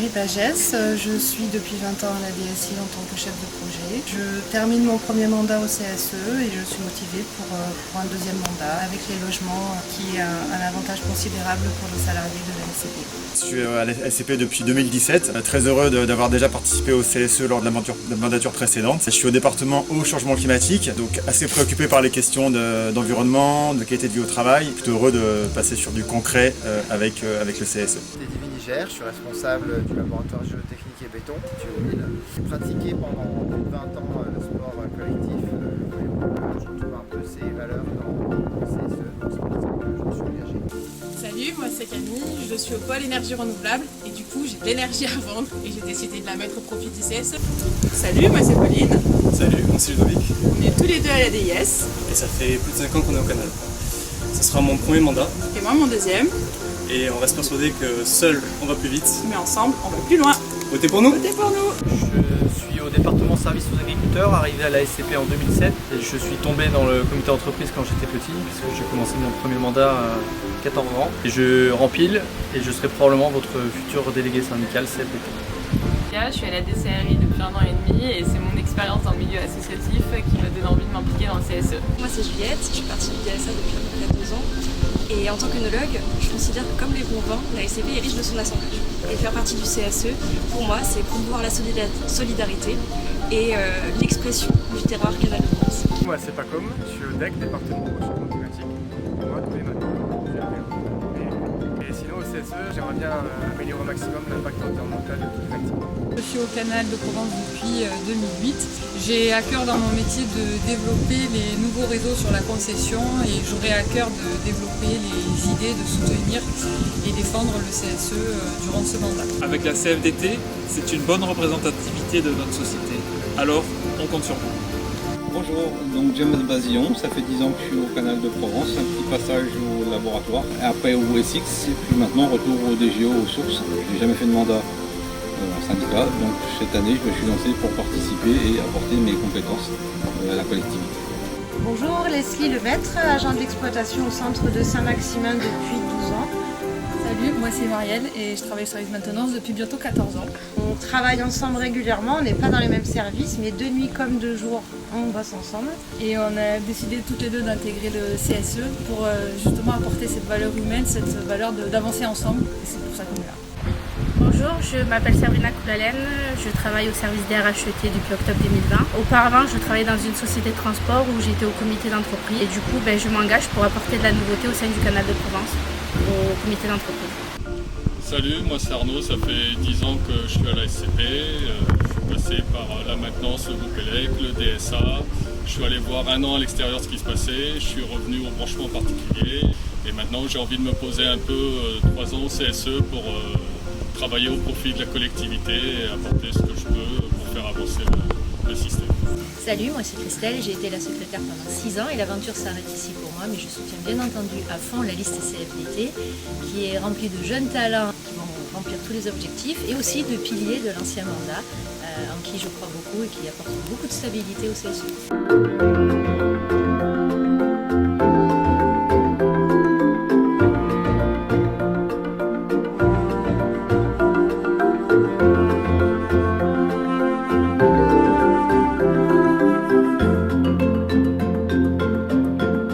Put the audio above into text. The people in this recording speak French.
Valérie Pagès, je suis depuis 20 ans à la DSI en tant que chef de projet. Je termine mon premier mandat au CSE et je suis motivée pour un deuxième mandat avec les logements qui est un avantage considérable pour les salariés de la SCP. Je suis à la SCP depuis 2017, très heureux d'avoir déjà participé au CSE lors de la mandature précédente. Je suis au département eau changement climatique, donc assez préoccupé par les questions d'environnement, de qualité de vie au travail. Plutôt heureux de passer sur du concret avec le CSE. Je suis responsable du laboratoire géotechnique et béton, Géomil. J'ai pratiqué pendant plus de 20 ans le sport collectif. Je retrouve un peu ces valeurs dans le CSE, donc c'est pour ça que je me suis engagé. Salut, moi c'est Camille, je suis au pôle énergie renouvelable et du coup j'ai de l'énergie à vendre et j'ai décidé de la mettre au profit du CSE. Salut, moi c'est Pauline. Salut, moi c'est Ludovic. On est tous les deux à la DIS. Et ça fait plus de 5 ans qu'on est au canal. Ce sera mon premier mandat. Et moi mon deuxième. Et on reste persuadé que seul on va plus vite. Mais ensemble on va plus loin. Votez pour nous. Votez pour nous. Je suis au département service aux agriculteurs, arrivé à la SCP en 2007. Et je suis tombé dans le comité d'entreprise quand j'étais petit, puisque j'ai commencé mon premier mandat à 14 ans. Et je rempile et je serai probablement votre futur délégué syndical CFDT. Je suis à la DCRI depuis 1 an et demi et c'est mon expérience dans le milieu associatif qui me donne envie de m'impliquer dans le CSE. Moi c'est Juliette, je suis partie du DSA depuis à peu près 2 ans. Et en tant qu'œnologue, je considère que comme les bons vins, la SCP est riche de son assemblage. Et faire partie du CSE, pour moi, c'est promouvoir la solidarité et l'expression du terroir Canal de France. Moi c'est Pacom, je suis au DEC, département au changement climatique. Et moi tous les matins, je vais à vélo. Et sinon au CSE, j'aimerais bien améliorer au maximum l'impact environnemental de toutes les activités. Je suis au Canal de Provence depuis 2008. J'ai à cœur dans mon métier de développer les nouveaux réseaux sur la concession et j'aurai à cœur de développer les idées, de soutenir et défendre le CSE durant ce mandat. Avec la CFDT, c'est une bonne représentativité de notre société. Alors, on compte sur vous. Bonjour, donc James Basillon, ça fait 10 ans que je suis au Canal de Provence, un petit passage au laboratoire, et après au SX, et puis maintenant retour au DGO, aux sources. Je n'ai jamais fait de mandat en syndicat, donc cette année je me suis lancé pour participer et apporter mes compétences à la collectivité. Bonjour, Leslie Lemaître, agent d'exploitation au centre de Saint-Maximin depuis 12 ans. Salut, moi c'est Marielle et je travaille au service maintenance depuis bientôt 14 ans. On travaille ensemble régulièrement, on n'est pas dans les mêmes services, mais de nuit comme de jour, on bosse ensemble. Et on a décidé toutes les deux d'intégrer le CSE pour justement apporter cette valeur humaine, cette valeur d'avancer ensemble. Et c'est pour ça qu'on est là. Bonjour, je m'appelle Sabrina Koulalen, je travaille au service DRHET depuis octobre 2020. Auparavant, je travaillais dans une société de transport où j'étais au comité d'entreprise et du coup, je m'engage pour apporter de la nouveauté au sein du Canal de Provence, au comité d'entreprise. Salut, moi c'est Arnaud, ça fait 10 ans que je suis à la SCP, je suis passé par la maintenance, le groupe ELEC, le DSA, je suis allé voir 1 an à l'extérieur ce qui se passait, je suis revenu au branchement particulier et maintenant j'ai envie de me poser un peu 3 ans au CSE pour travailler au profit de la collectivité et apporter ce que je peux pour faire avancer le système. Salut, moi c'est Christelle, j'ai été la secrétaire pendant 6 ans et l'aventure s'arrête ici pour moi, mais je soutiens bien entendu à fond la liste CFDT qui est remplie de jeunes talents qui vont remplir tous les objectifs et aussi de piliers de l'ancien mandat en qui je crois beaucoup et qui apportent beaucoup de stabilité au CSE.